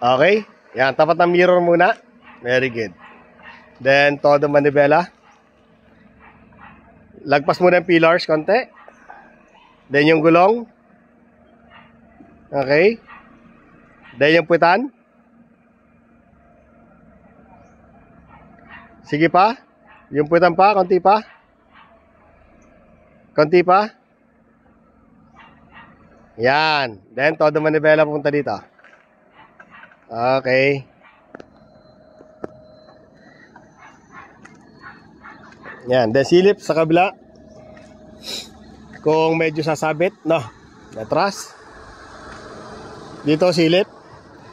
Okay? Yan, tapat ng mirror muna. Very good. Then, todo manibela. Lagpas muna yung pillars, konti. Then, yung gulong. Okay? Then, yung puwitan. Sige pa. Yung puwitan pa, konti pa. Konti pa. Yan. Then, todo manibela pupunta dito. Okay. Yan. Then, silip sa kabila. Kung medyo sasabit, no. Atras. Dito, silip.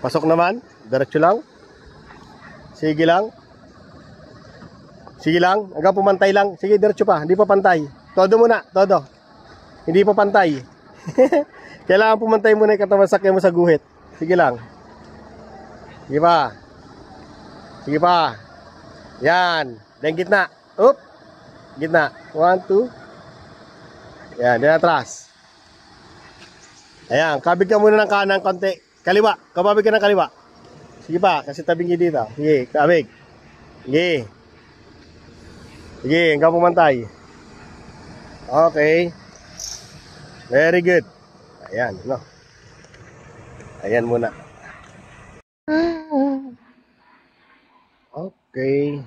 Pasok naman. Diretso lang. Sige lang. Sige lang. Hanggang pumantay lang. Sige, diretso pa. Hindi pa pantay. Todo muna. Todo. Hindi pa pantay. Kailangan pumantay muna yung katawan sakyan mo sa guhit. Sige lang. Sige pa. Sige pa. Yan. Then gitna. Up. Gitna. 1, 2. Yan. Then atras. Ayan. Kabig ka muna ng kanan konti. Kaliwa. Kababig ka ng kaliwa. Sige pa. Kasi tabing niyo dito. Sige. Kabig. Sige. Sige. Hanggang pumantay. Okay. Very good. Ayan. No? Ayan muna. Okay.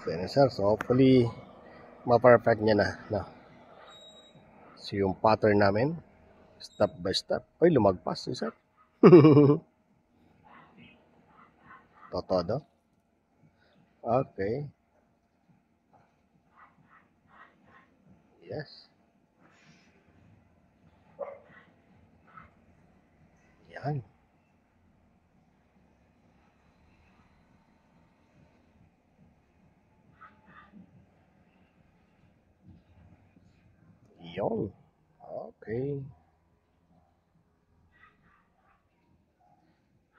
Finisher. So hopefully ma-perfect niya na. No? So yung pattern namin. Step by step. Ay, lumagpas. Sir. Todo. Okay. Yes. Yan. Yon. Okay.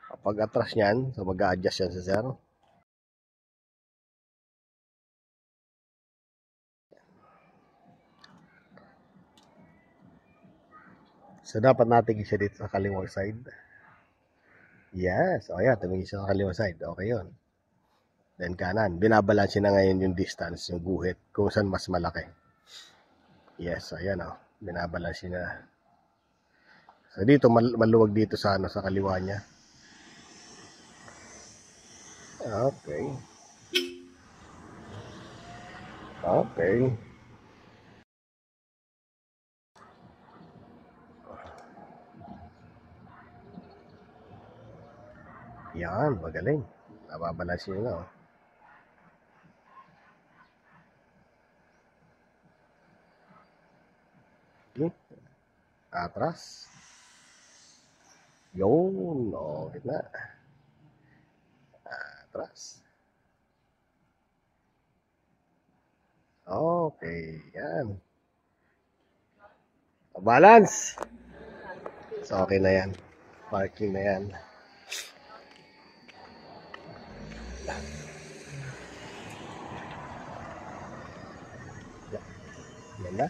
Kapag atras niyan, so mag-a-adjust yan sa sir. So, dapat natin siya dito sa kaliwang side. Yes. O yan, tumingin siya sa kaliwang side. Okay yun. Then kanan. Binabalansin na ngayon yung distance, yung guhit, kung saan mas malaki. Yes. Ayan o. Binabalansin na. So, dito, maluwag dito sa, sa kaliwa niya. Okay. Okay. Yan, magaling. Nababalansin na. Okay. Atras. Yun. O, gitna. Atras. Okay. Yan. Balance. So, okay na yan. Parking na yan. Yan na.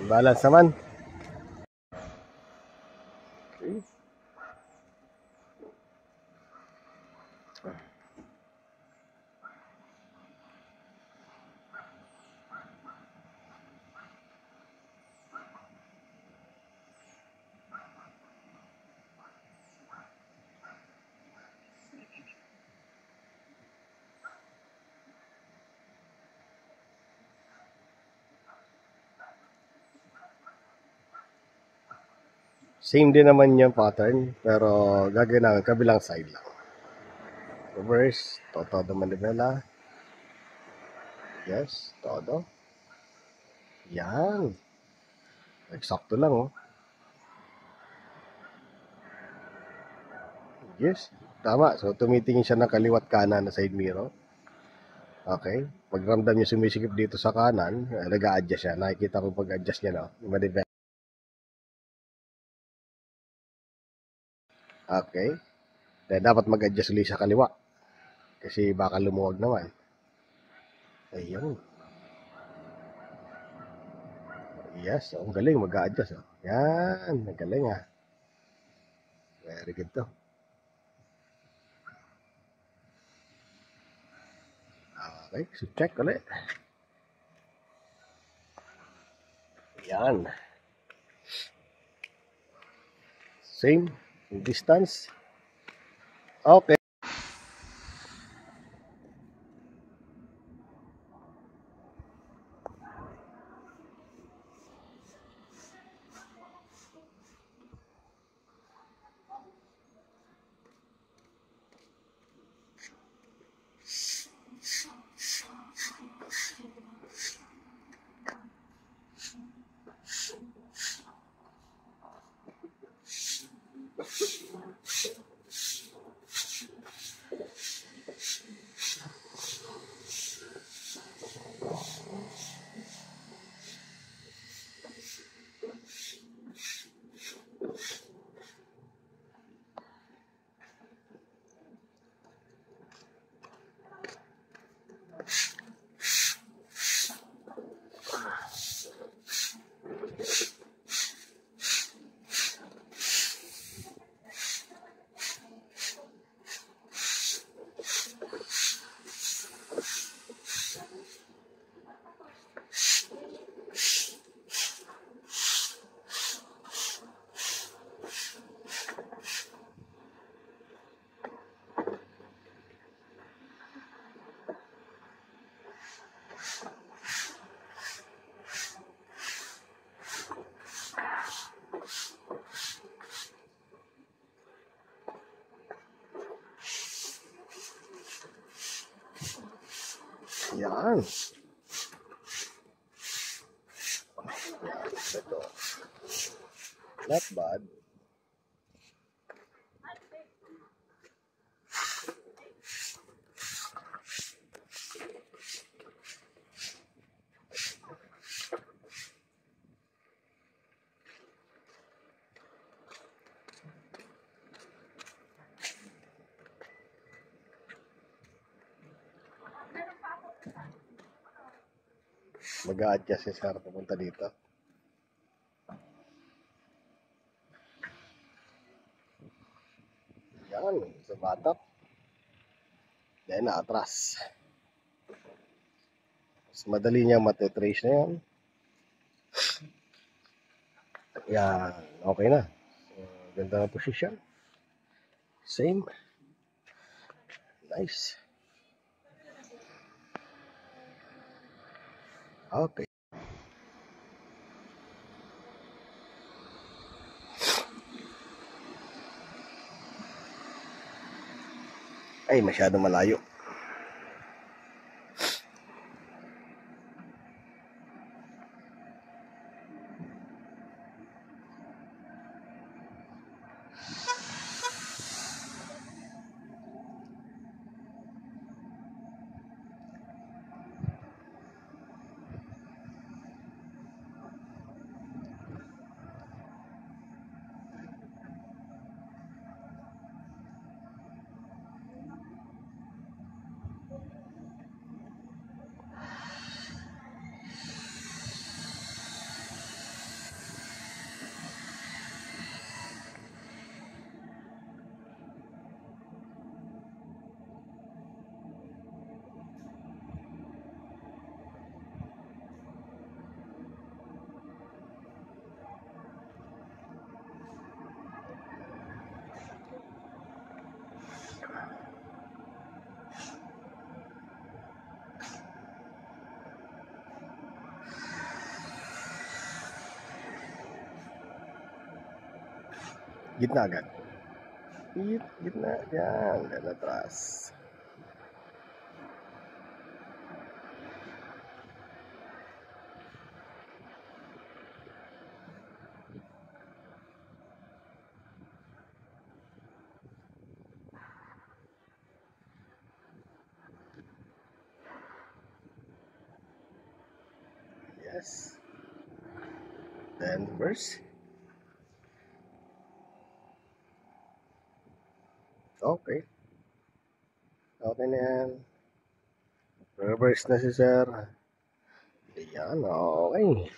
Balance naman. Okay. Same din naman yung pattern, pero gagawin namin kabilang side lang. Reverse, todo manivela. Yes, todo. Yan. Eksakto lang, oh. Yes, tama. So, tumitingin siya ng kaliwat kanan na side mirror. Okay. Pag ramdam niya sumisikip dito sa kanan, nag-a-adjust siya. Nakikita ko pag-adjust niya, no? Manivela. Okay. Then, dapat mag-adjust ulit sa kaliwa. Kasi baka lumuwag naman. Ayun. Yes, ang galing mag-a-adjust. Oh. Yan, ang galing ah. Very good to. Okay, so check ulit. Yan. Same distance. Okay. Yan. Ito. Not bad. Mag-a-adjust si Sir pupunta dito. Yan, sa batok. Then, atras. Mas madali niya matetrace na yan. Yan, okay na. So, ganda na position. Same. Nice. Okay. Ay, masyado malayo. Gitna agad. Gitna. Yan, dan atras. Yes. Then reverse. Okay. Okay na yan. Reverse na si Sir. Ayan, okay.